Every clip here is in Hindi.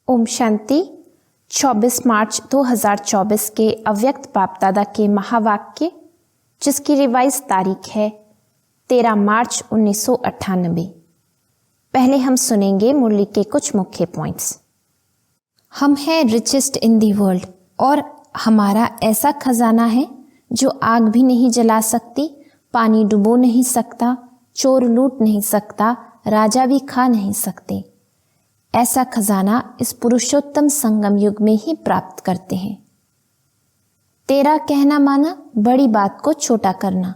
ओम शांति। 24 मार्च 2024 के अव्यक्त बाप दादा के महावाक्य, जिसकी रिवाइज तारीख है 13 मार्च 1998। पहले हम सुनेंगे मुरली के कुछ मुख्य पॉइंट्स। हम हैं रिचेस्ट इन दी वर्ल्ड और हमारा ऐसा खजाना है जो आग भी नहीं जला सकती, पानी डुबो नहीं सकता, चोर लूट नहीं सकता, राजा भी खा नहीं सकते। ऐसा खजाना इस पुरुषोत्तम संगम युग में ही प्राप्त करते हैं। तेरा कहना माना बड़ी बात को छोटा करना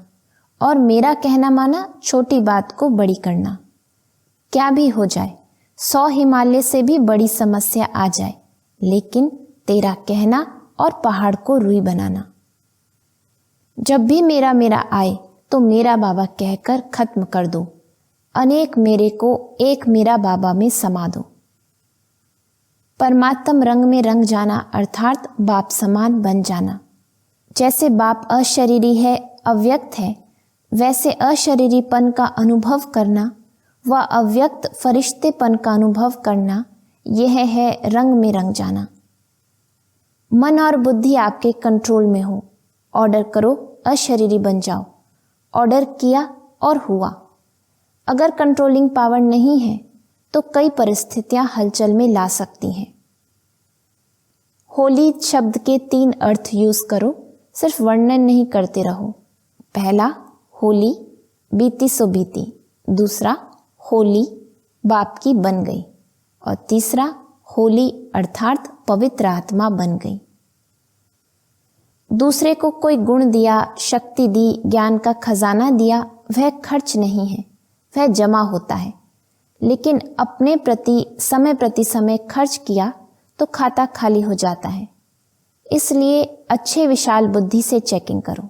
और मेरा कहना माना छोटी बात को बड़ी करना। क्या भी हो जाए, 100 हिमालय से भी बड़ी समस्या आ जाए, लेकिन तेरा कहना और पहाड़ को रुई बनाना। जब भी मेरा मेरा आए तो मेरा बाबा कहकर खत्म कर दो। अनेक मेरे को एक मेरा बाबा में समा दो। परमात्म रंग में रंग जाना अर्थात बाप समान बन जाना। जैसे बाप अशरीरी है, अव्यक्त है, वैसे अशरीरीपन का अनुभव करना व अव्यक्त फरिश्तेपन का अनुभव करना, यह है रंग में रंग जाना। मन और बुद्धि आपके कंट्रोल में हो। ऑर्डर करो, अशरीरी बन जाओ। ऑर्डर किया और हुआ। अगर कंट्रोलिंग पावर नहीं है तो कई परिस्थितियां हलचल में ला सकती हैं। होली शब्द के 3 अर्थ यूज करो, सिर्फ वर्णन नहीं करते रहो। पहला, होली बीती सो बीती। दूसरा, होली बाप की बन गई। और तीसरा, होली अर्थात पवित्र आत्मा बन गई। दूसरे को कोई गुण दिया, शक्ति दी, ज्ञान का खजाना दिया, वह खर्च नहीं है, वह जमा होता है। लेकिन अपने प्रति समय खर्च किया तो खाता खाली हो जाता है। इसलिए अच्छे विशाल बुद्धि से चेकिंग करो।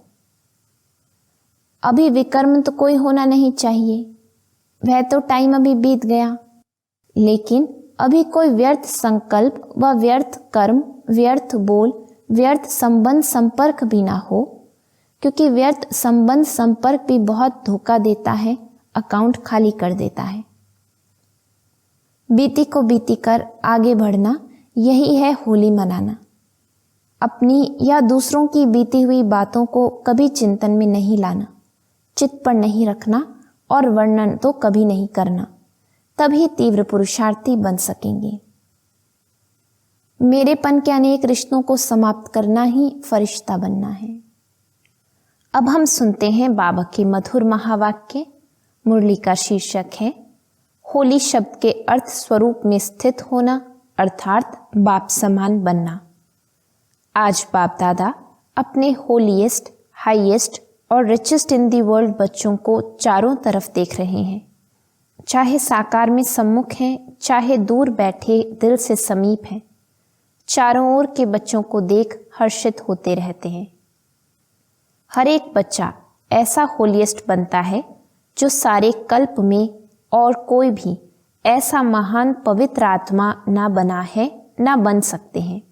अभी विकर्म तो कोई होना नहीं चाहिए, वह तो टाइम अभी बीत गया। लेकिन अभी कोई व्यर्थ संकल्प व व्यर्थ कर्म, व्यर्थ बोल, व्यर्थ संबंध संपर्क भी ना हो, क्योंकि व्यर्थ संबंध संपर्क भी बहुत धोखा देता है, अकाउंट खाली कर देता है। बीती को बीती कर आगे बढ़ना, यही है होली मनाना। अपनी या दूसरों की बीती हुई बातों को कभी चिंतन में नहीं लाना, चित्त पर नहीं रखना और वर्णन तो कभी नहीं करना। तभी तीव्र पुरुषार्थी बन सकेंगे। मेरेपन के अनेक रिश्तों को समाप्त करना ही फरिश्ता बनना है। अब हम सुनते हैं बाबा के मधुर महावाक्य। मुरली का शीर्षक है होली शब्द के अर्थ स्वरूप में स्थित होना अर्थात बाप समान बनना। आज बाप दादा अपने होलीएस्ट, हाईएस्ट और रिचेस्ट इन दी वर्ल्ड बच्चों को चारों तरफ देख रहे हैं। चाहे साकार में सम्मुख हैं, चाहे दूर बैठे दिल से समीप हैं, चारों ओर के बच्चों को देख हर्षित होते रहते हैं। हर एक बच्चा ऐसा होलीएस्ट बनता है जो सारे कल्प में और कोई भी ऐसा महान पवित्र आत्मा ना बना है, ना बन सकते हैं।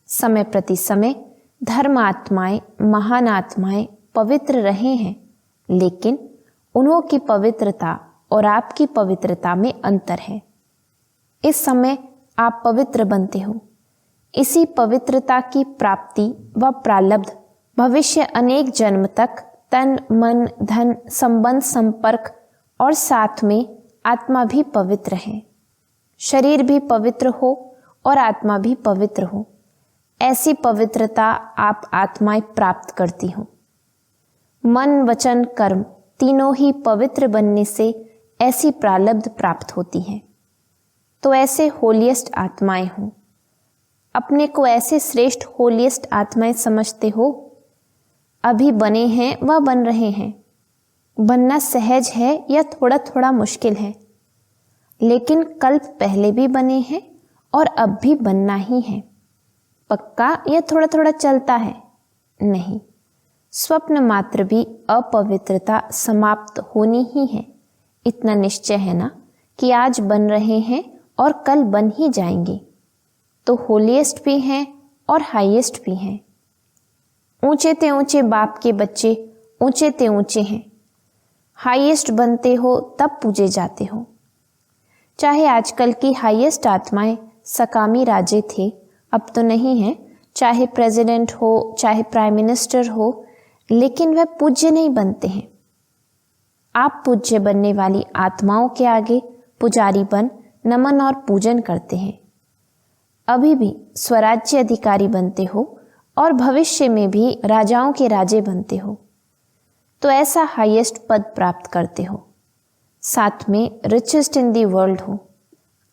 समय प्रति समय धर्म आत्माएं, महान आत्माएं पवित्र रहे हैं, लेकिन उन्हों की पवित्रता और आपकी पवित्रता में अंतर है। इस समय आप पवित्र बनते हो। इसी पवित्रता की प्राप्ति व प्रालब्ध भविष्य अनेक जन्म तक तन, मन, धन, संबंध, संपर्क और साथ में आत्मा भी पवित्र है। शरीर भी पवित्र हो और आत्मा भी पवित्र हो। ऐसी पवित्रता आप आत्माएं प्राप्त करती हो। मन, वचन, कर्म तीनों ही पवित्र बनने से ऐसी प्रालब्ध प्राप्त होती है। तो ऐसे होलीएस्ट आत्माएं हो। अपने को ऐसे श्रेष्ठ होलीएस्ट आत्माएं समझते हो। अभी बने हैं व बन रहे हैं। बनना सहज है या थोड़ा थोड़ा मुश्किल है, लेकिन कल्प पहले भी बने हैं और अब भी बनना ही है। पक्का या थोड़ा थोड़ा चलता है? नहीं, स्वप्न मात्र भी अपवित्रता समाप्त होनी ही है। इतना निश्चय है ना कि आज बन रहे हैं और कल बन ही जाएंगे। तो होलीएस्ट भी हैं और हाईएस्ट भी हैं। ऊंचे ते ऊंचे बाप के बच्चे ऊंचे ते ऊंचे हैं। हाईएस्ट बनते हो तब पूजे जाते हो। चाहे आजकल की हाईएस्ट आत्माएं सकामी राजे थे, अब तो नहीं है, चाहे प्रेसिडेंट हो चाहे प्राइम मिनिस्टर हो, लेकिन वह पूज्य नहीं बनते हैं। आप पूज्य बनने वाली आत्माओं के आगे पुजारी बन नमन और पूजन करते हैं। अभी भी स्वराज्य अधिकारी बनते हो और भविष्य में भी राजाओं के राजे बनते हो, तो ऐसा हाईएस्ट पद प्राप्त करते हो, साथ में रिचेस्ट इन दी वर्ल्ड हो।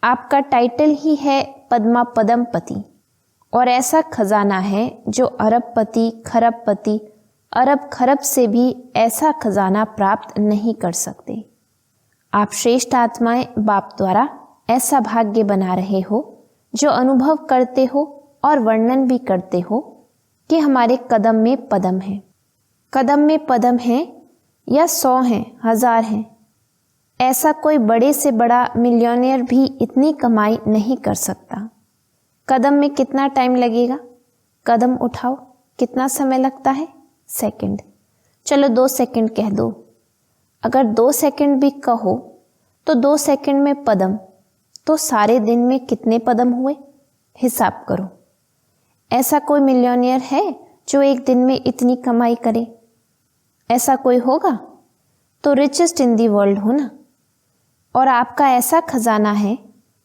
आपका टाइटल ही है पद्मा पदमपति, और ऐसा खजाना है जो अरबपति खरबपति अरब खरब से भी ऐसा खजाना प्राप्त नहीं कर सकते। आप श्रेष्ठ आत्माएं बाप द्वारा ऐसा भाग्य बना रहे हो जो अनुभव करते हो और वर्णन भी करते हो कि हमारे कदम में पदम है। कदम में पदम है या 100 हैं, 1000 हैं, ऐसा कोई बड़े से बड़ा मिलियनेयर भी इतनी कमाई नहीं कर सकता। कदम में कितना टाइम लगेगा? कदम उठाओ, कितना समय लगता है? सेकंड। चलो 2 सेकंड कह दो। अगर 2 सेकंड भी कहो तो 2 सेकंड में पदम, तो सारे दिन में कितने पदम हुए? हिसाब करो। ऐसा कोई मिलियनेयर है जो एक दिन में इतनी कमाई करे? ऐसा कोई होगा? तो रिचेस्ट इन दी वर्ल्ड हो ना। और आपका ऐसा खजाना है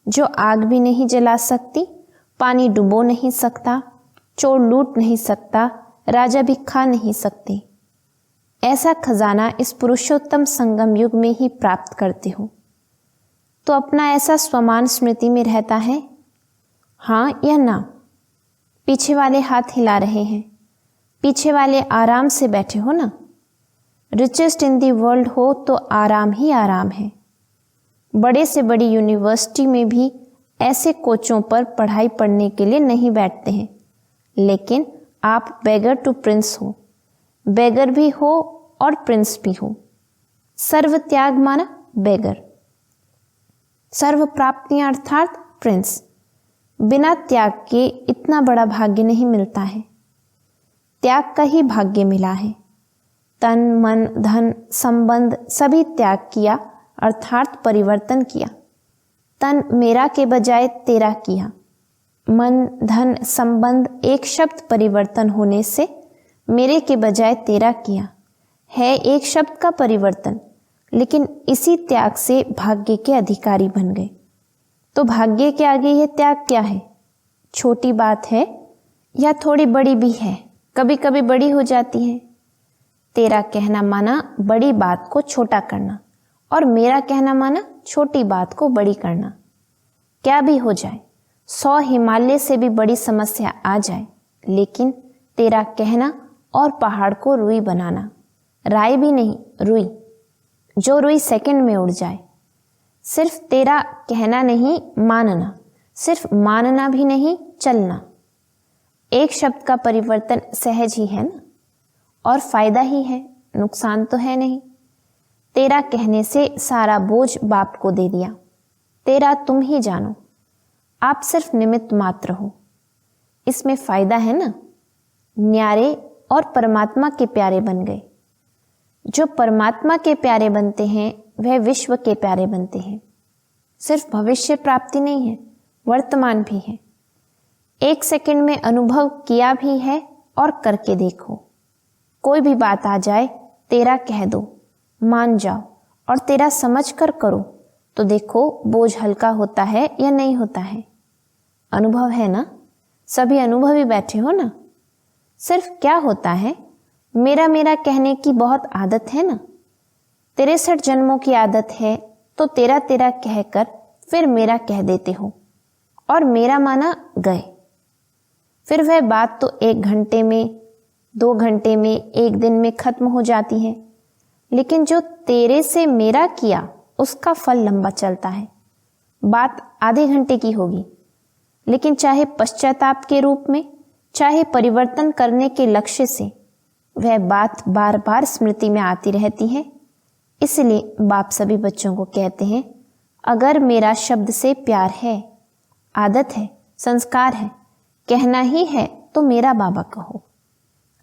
जो आग भी नहीं जला सकती, पानी डुबो नहीं सकता, चोर लूट नहीं सकता, राजा भी खा नहीं सकते। ऐसा खजाना इस पुरुषोत्तम संगम युग में ही प्राप्त करते हो। तो अपना ऐसा स्वमान स्मृति में रहता है? हाँ या ना? पीछे वाले हाथ हिला रहे हैं, पीछे वाले आराम से बैठे हो ना। रिचेस्ट इन दी वर्ल्ड हो तो आराम ही आराम है। बड़े से बड़ी यूनिवर्सिटी में भी ऐसे कोचों पर पढ़ाई पढ़ने के लिए नहीं बैठते हैं, लेकिन आप बेगर टू प्रिंस हो, बेगर भी हो और प्रिंस भी हो। सर्व त्याग माना बेगर, सर्व प्राप्तियां अर्थात प्रिंस। बिना त्याग के इतना बड़ा भाग्य नहीं मिलता है। त्याग का ही भाग्य मिला है। तन मन धन संबंध सभी त्याग किया अर्थात परिवर्तन किया। तन मेरा के बजाय तेरा किया। मन धन संबंध एक शब्द परिवर्तन होने से मेरे के बजाय तेरा किया है एक शब्द का परिवर्तन, लेकिन इसी त्याग से भाग्य के अधिकारी बन गए। तो भाग्य के आगे यह त्याग क्या है? छोटी बात है या थोड़ी बड़ी भी है, कभी कभी बड़ी हो जाती है। तेरा कहना माना बड़ी बात को छोटा करना, और मेरा कहना माना छोटी बात को बड़ी करना। क्या भी हो जाए, 100 हिमालय से भी बड़ी समस्या आ जाए, लेकिन तेरा कहना और पहाड़ को रुई बनाना। राई भी नहीं, रुई, जो रुई सेकंड में उड़ जाए। सिर्फ तेरा कहना नहीं, मानना। सिर्फ मानना भी नहीं, चलना। एक शब्द का परिवर्तन सहज ही है ना, और फायदा ही है, नुकसान तो है नहीं। तेरा कहने से सारा बोझ बाप को दे दिया। तेरा तुम ही जानो, आप सिर्फ निमित्त मात्र हो। इसमें फायदा है ना। न्यारे और परमात्मा के प्यारे बन गए। जो परमात्मा के प्यारे बनते हैं वह विश्व के प्यारे बनते हैं। सिर्फ भविष्य प्राप्ति नहीं है, वर्तमान भी है। 1 सेकंड में अनुभव किया भी है और करके देखो। कोई भी बात आ जाए, तेरा कह दो, मान जाओ और तेरा समझ कर करो, तो देखो बोझ हल्का होता है या नहीं होता है। अनुभव है ना, सभी अनुभवी बैठे हो ना। सिर्फ क्या होता है, मेरा मेरा कहने की बहुत आदत है ना। 63 जन्मों की आदत है, तो तेरा तेरा कहकर फिर मेरा कह देते हो, और मेरा माना गए। फिर वह बात तो 1 घंटे में, 2 घंटे में, 1 दिन में खत्म हो जाती है, लेकिन जो तेरे से मेरा किया उसका फल लंबा चलता है। बात आधे घंटे की होगी, लेकिन चाहे पश्चाताप के रूप में, चाहे परिवर्तन करने के लक्ष्य से, वह बात बार बार स्मृति में आती रहती है। इसलिए बाप सभी बच्चों को कहते हैं, अगर मेरा शब्द से प्यार है, आदत है, संस्कार है, कहना ही है, तो मेरा बाबा कहो।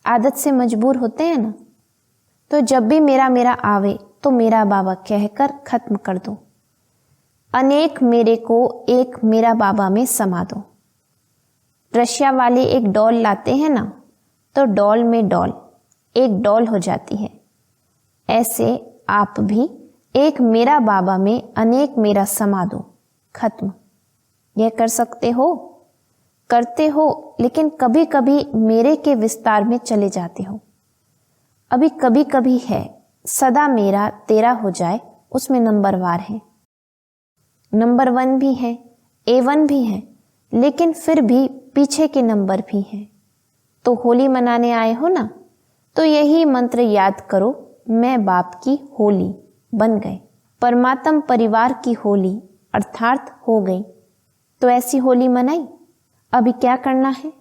आदत से मजबूर होते हैं ना, तो जब भी मेरा मेरा आवे तो मेरा बाबा कहकर खत्म कर दो। अनेक मेरे को एक मेरा बाबा में समा दो। रशिया वाले एक डॉल लाते हैं ना, तो डॉल में डॉल एक डॉल हो जाती है। ऐसे आप भी एक मेरा बाबा में अनेक मेरा समा दो, खत्म। यह कर सकते हो, करते हो, लेकिन कभी कभी मेरे के विस्तार में चले जाते हो। अभी कभी कभी है, सदा मेरा तेरा हो जाए, उसमें नंबरवार है, नंबर 1 भी है, A1 भी है, लेकिन फिर भी पीछे के नंबर भी हैं। तो होली मनाने आए हो ना, तो यही मंत्र याद करो, मैं बाप की होली बन गए, परमात्म परिवार की होली अर्थात हो गई। तो ऐसी होली मनाई। अभी क्या करना है?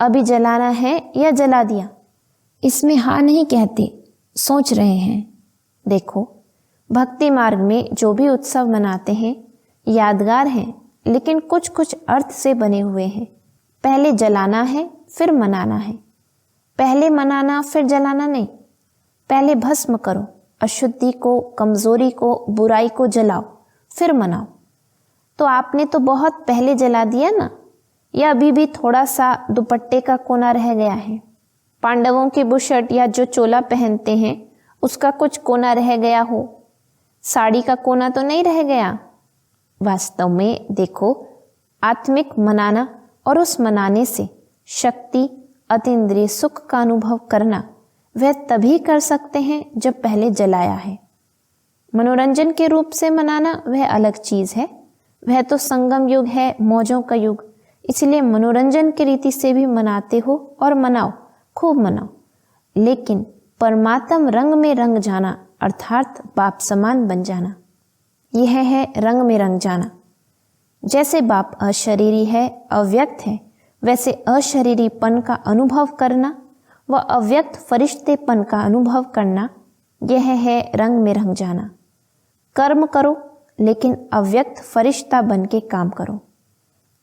अभी जलाना है या जला दिया? इसमें हाँ नहीं कहते, सोच रहे हैं। देखो, भक्ति मार्ग में जो भी उत्सव मनाते हैं यादगार हैं, लेकिन कुछ कुछ अर्थ से बने हुए हैं। पहले जलाना है फिर मनाना है। पहले मनाना फिर जलाना नहीं। पहले भस्म करो, अशुद्धि को, कमजोरी को, बुराई को जलाओ, फिर मनाओ। तो आपने तो बहुत पहले जला दिया ना, या अभी भी थोड़ा सा दुपट्टे का कोना रह गया है? पांडवों की बुशर्ट या जो चोला पहनते हैं उसका कुछ कोना रह गया हो, साड़ी का कोना तो नहीं रह गया। वास्तव में देखो, आत्मिक मनाना और उस मनाने से शक्ति, अतीन्द्रिय सुख का अनुभव करना, वह तभी कर सकते हैं जब पहले जलाया है। मनोरंजन के रूप से मनाना वह अलग चीज है, वह तो संगम युग है, मौजों का युग। इसलिए मनोरंजन की रीति से भी मनाते हो और मनाओ, खूब मनाओ, लेकिन परमात्म रंग में रंग जाना अर्थात बाप समान बन जाना, यह है रंग में रंग जाना। जैसे बाप अशरीरी है, अव्यक्त है, वैसे अशरीरीपन का अनुभव करना व अव्यक्त फरिश्तेपन का अनुभव करना, यह है रंग में रंग जाना। कर्म करो, लेकिन अव्यक्त फरिश्ता बन के काम करो।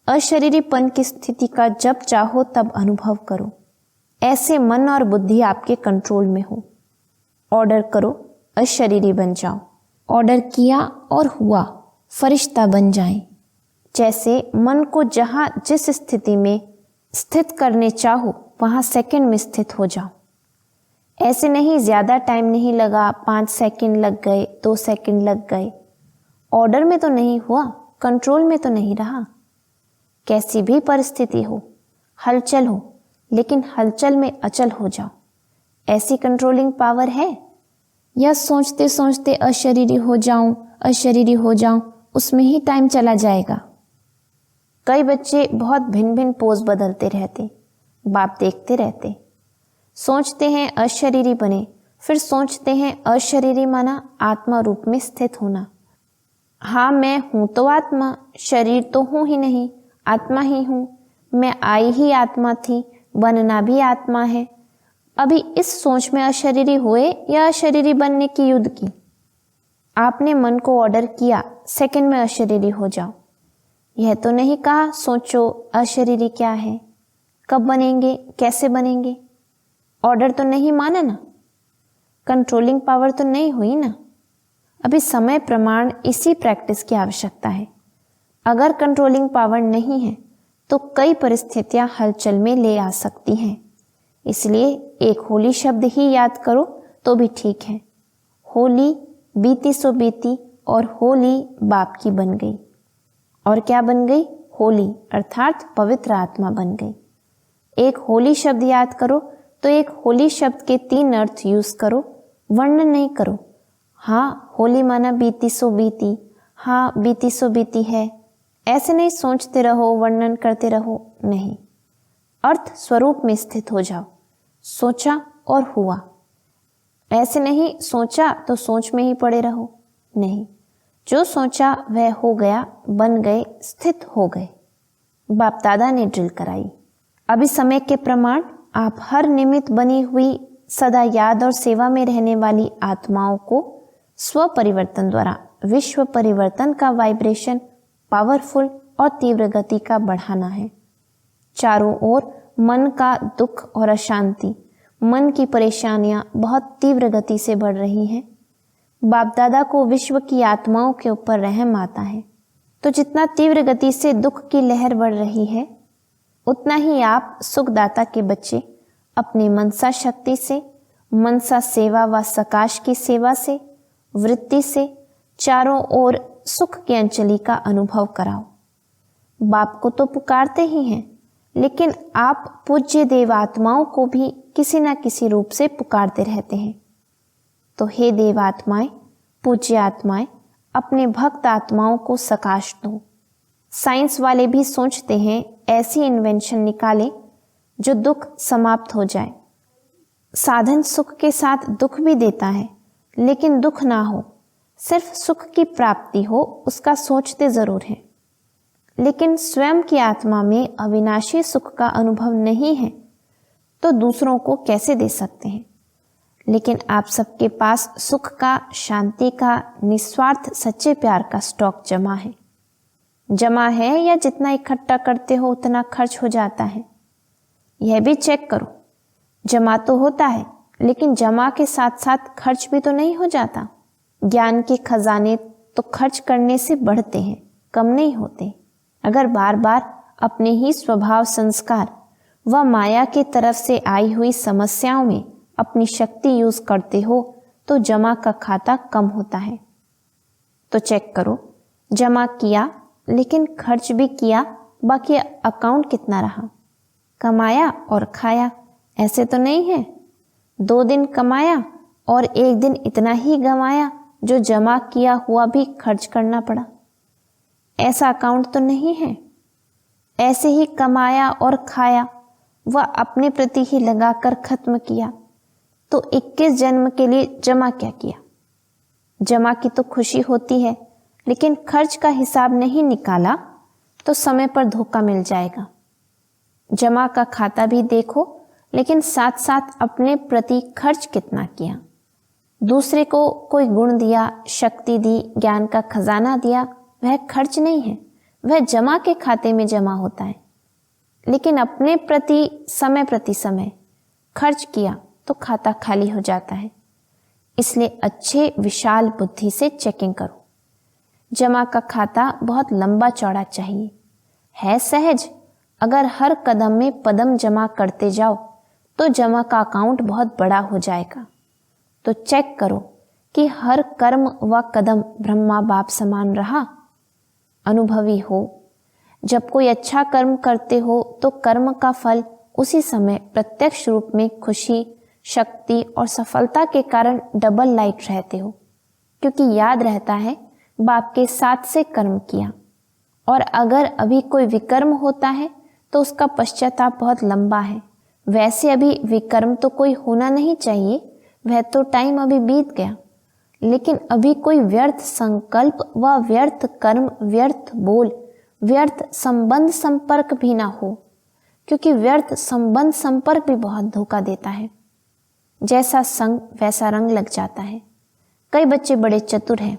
अशरीरीपन की स्थिति का जब चाहो तब अनुभव करो। ऐसे मन और बुद्धि आपके कंट्रोल में हो। ऑर्डर करो, अशरीरी बन जाओ। ऑर्डर किया और हुआ, फरिश्ता बन जाए। जैसे मन को जहाँ जिस स्थिति में स्थित करने चाहो वहाँ सेकंड में स्थित हो जाओ। ऐसे नहीं, ज़्यादा टाइम नहीं लगा, 5 सेकंड लग गए, 2 सेकंड लग गए। ऑर्डर में तो नहीं हुआ, कंट्रोल में तो नहीं रहा। कैसी भी परिस्थिति हो, हलचल हो, लेकिन हलचल में अचल हो जाओ। ऐसी कंट्रोलिंग पावर है। या सोचते सोचते अशरीरी हो जाऊं, अशरीरी हो जाऊं, उसमें ही टाइम चला जाएगा। कई बच्चे बहुत भिन्न भिन्न पोज बदलते रहते, बाप देखते रहते। सोचते हैं अशरीरी बने, फिर सोचते हैं अशरीरी माना आत्मा रूप में स्थित होना। हाँ, मैं हूं तो आत्मा, शरीर तो हूं ही नहीं, आत्मा ही हूं। मैं आई ही आत्मा थी, बनना भी आत्मा है। अभी इस सोच में अशरीरी हुए या अशरीरी बनने की युद्ध की। आपने मन को ऑर्डर किया, सेकंड में अशरीरी हो जाओ। यह तो नहीं कहा सोचो अशरीरी क्या है, कब बनेंगे, कैसे बनेंगे। ऑर्डर तो नहीं माना ना, कंट्रोलिंग पावर तो नहीं हुई ना। अभी समय प्रमाण इसी प्रैक्टिस की आवश्यकता है। अगर कंट्रोलिंग पावर नहीं है तो कई परिस्थितियां हलचल में ले आ सकती हैं। इसलिए एक होली शब्द ही याद करो तो भी ठीक है। होली बीती सो बीती और होली बाप की बन गई। और क्या बन गई? होली अर्थात पवित्र आत्मा बन गई। एक होली शब्द याद करो तो एक होली शब्द के 3 अर्थ यूज करो, वर्णन नहीं करो। हाँ, होली माना बीती सो बीती, हाँ बीती सो बीती है, ऐसे नहीं सोचते रहो, वर्णन करते रहो, नहीं। अर्थ स्वरूप में स्थित हो जाओ। सोचा और हुआ, ऐसे नहीं सोचा तो सोच में ही पड़े रहो, नहीं। जो सोचा वह हो गया, बन गए, स्थित हो गए। बाप दादा ने ड्रिल कराई। अभी समय के प्रमाण आप हर निमित्त बनी हुई सदा याद और सेवा में रहने वाली आत्माओं को स्व परिवर्तन द्वारा विश्व परिवर्तन का वाइब्रेशन पावरफुल और तीव्र गति का बढ़ाना है। चारों ओर मन का दुख और अशांति, मन की परेशानियां बहुत तीव्र गति से बढ़ रही हैं। बाप दादा को विश्व की आत्माओं के ऊपर रहम आता है। तो जितना तीव्र गति से दुख की लहर बढ़ रही है, उतना ही आप सुखदाता के बच्चे अपनी मनसा शक्ति से, मनसा सेवा व सकाश की सेवा से, वृत्ति से चारों ओर सुख की अंजलि का अनुभव कराओ। बाप को तो पुकारते ही हैं, लेकिन आप पूज्य देवात्माओं को भी किसी न किसी रूप से पुकारते रहते हैं। तो हे देवात्माएं, पूज्य आत्माएं, अपने भक्त आत्माओं को सकाश दो। साइंस वाले भी सोचते हैं ऐसी इन्वेंशन निकालें जो दुख समाप्त हो जाए। साधन सुख के साथ दुख भी देता है, लेकिन दुख ना हो, सिर्फ सुख की प्राप्ति हो, उसका सोचते जरूर हैं। लेकिन स्वयं की आत्मा में अविनाशी सुख का अनुभव नहीं है तो दूसरों को कैसे दे सकते हैं। लेकिन आप सबके पास सुख का, शांति का, निस्वार्थ सच्चे प्यार का स्टॉक जमा है या जितना इकट्ठा करते हो उतना खर्च हो जाता है। यह भी चेक करो, जमा तो होता है, लेकिन जमा के साथ साथ खर्च भी तो नहीं हो जाता। ज्ञान के खजाने तो खर्च करने से बढ़ते हैं, कम नहीं होते। अगर बार बार अपने ही स्वभाव, संस्कार व माया की तरफ से आई हुई समस्याओं में अपनी शक्ति यूज करते हो तो जमा का खाता कम होता है। तो चेक करो, जमा किया लेकिन खर्च भी किया, बाकी अकाउंट कितना रहा। कमाया और खाया, ऐसे तो नहीं है। 2 दिन कमाया और 1 दिन इतना ही गंवाया जो जमा किया हुआ भी खर्च करना पड़ा। ऐसा अकाउंट तो नहीं है। ऐसे ही कमाया और खाया व अपने प्रति ही लगाकर खत्म किया तो 21 जन्म के लिए जमा क्या किया। जमा की तो खुशी होती है, लेकिन खर्च का हिसाब नहीं निकाला तो समय पर धोखा मिल जाएगा। जमा का खाता भी देखो, लेकिन साथ साथ अपने प्रति खर्च कितना किया। दूसरे को कोई गुण दिया, शक्ति दी, ज्ञान का खजाना दिया, वह खर्च नहीं है, वह जमा के खाते में जमा होता है। लेकिन अपने प्रति समय खर्च किया तो खाता खाली हो जाता है। इसलिए अच्छे विशाल बुद्धि से चेकिंग करो। जमा का खाता बहुत लंबा चौड़ा चाहिए, है सहज। अगर हर कदम में पदम जमा करते जाओ तो जमा का अकाउंट बहुत बड़ा हो जाएगा। तो चेक करो कि हर कर्म व कदम ब्रह्मा बाप समान रहा, अनुभवी हो। जब कोई अच्छा कर्म करते हो तो कर्म का फल उसी समय प्रत्यक्ष रूप में खुशी, शक्ति और सफलता के कारण डबल लाइट रहते हो, क्योंकि याद रहता है बाप के साथ से कर्म किया। और अगर अभी कोई विकर्म होता है तो उसका पश्चाताप बहुत लंबा है। वैसे अभी विकर्म तो कोई होना नहीं चाहिए, वह तो टाइम अभी बीत गया। लेकिन अभी कोई व्यर्थ संकल्प व व्यर्थ कर्म, व्यर्थ बोल, व्यर्थ संबंध संपर्क भी ना हो, क्योंकि व्यर्थ संबंध संपर्क भी बहुत धोखा देता है। जैसा संग वैसा रंग लग जाता है। कई बच्चे बड़े चतुर हैं,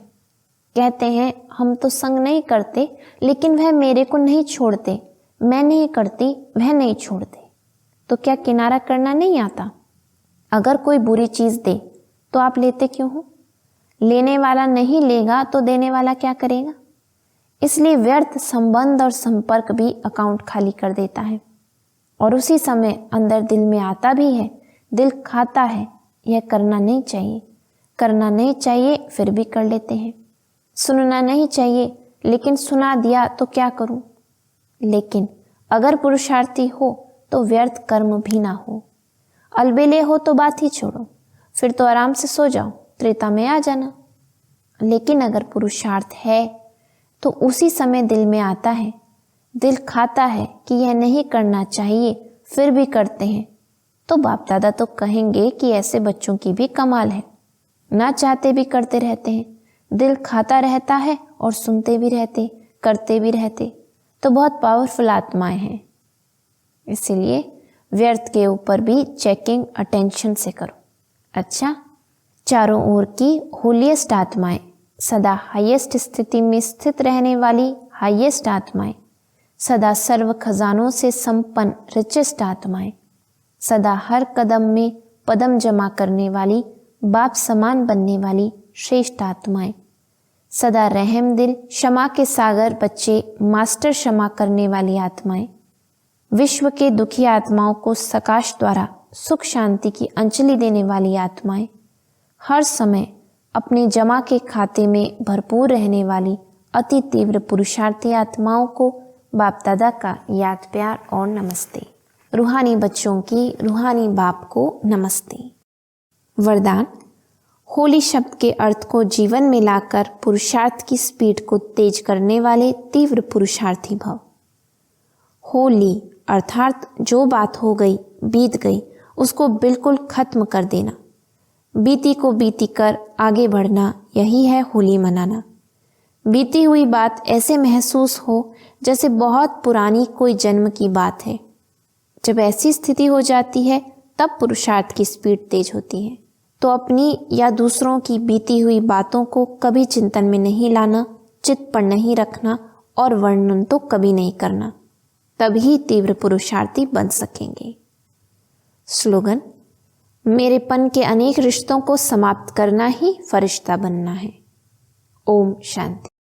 कहते हैं हम तो संग नहीं करते, लेकिन वह मेरे को नहीं छोड़ते, मैं नहीं करती, वह नहीं छोड़ते। तो क्या किनारा करना नहीं आता? अगर कोई बुरी चीज दे तो आप लेते क्यों हो? लेने वाला नहीं लेगा तो देने वाला क्या करेगा? इसलिए व्यर्थ संबंध और संपर्क भी अकाउंट खाली कर देता है। और उसी समय अंदर दिल में आता भी है, दिल खाता है, यह करना नहीं चाहिए, करना नहीं चाहिए, फिर भी कर लेते हैं। सुनना नहीं चाहिए, लेकिन सुना दिया तो क्या करूं? लेकिन अगर पुरुषार्थी हो तो व्यर्थ कर्म भी ना हो। अलबेले हो तो बात ही छोड़ो, फिर तो आराम से सो जाओ, त्रेता में आ जाना। लेकिन अगर पुरुषार्थ है तो उसी समय दिल में आता है, दिल खाता है कि यह नहीं करना चाहिए, फिर भी करते हैं। तो बाप दादा तो कहेंगे कि ऐसे बच्चों की भी कमाल है, ना चाहते भी करते रहते हैं। दिल खाता रहता है और सुनते भी रहते, करते भी रहते। तो बहुत पावरफुल आत्माएं हैं। इसीलिए व्यर्थ के ऊपर भी चेकिंग अटेंशन से करो। अच्छा, चारों ओर की होलीएस्ट आत्माएं, सदा हाईएस्ट स्थिति में स्थित रहने वाली हाईएस्ट आत्माएं, सदा सर्व खजानों से संपन्न रिचेस्ट आत्माएं, सदा हर कदम में पदम जमा करने वाली, बाप समान बनने वाली श्रेष्ठ आत्माएं, सदा रहम दिल, क्षमा के सागर बच्चे, मास्टर क्षमा करने वाली आत्माएं, विश्व के दुखी आत्माओं को सकाश द्वारा सुख शांति की अंजलि देने वाली आत्माएं, हर समय अपने जमा के खाते में भरपूर रहने वाली अति तीव्र पुरुषार्थी आत्माओं को बाप दादा का याद प्यार और नमस्ते। रूहानी बच्चों की रूहानी बाप को नमस्ते। वरदान: होली शब्द के अर्थ को जीवन में लाकर पुरुषार्थ की स्पीड को तेज करने वाले तीव्र पुरुषार्थी भव। होली अर्थात जो बात हो गई बीत गई उसको बिल्कुल खत्म कर देना, बीती को बीती कर आगे बढ़ना, यही है होली मनाना। बीती हुई बात ऐसे महसूस हो जैसे बहुत पुरानी कोई जन्म की बात है। जब ऐसी स्थिति हो जाती है तब पुरुषार्थ की स्पीड तेज होती है। तो अपनी या दूसरों की बीती हुई बातों को कभी चिंतन में नहीं लाना, चित्त पर नहीं रखना और वर्णन तो कभी नहीं करना, तभी तीव्र पुरुषार्थी बन सकेंगे। स्लोगन: मेरेपन के अनेक रिश्तों को समाप्त करना ही फरिश्ता बनना है। ओम शांति।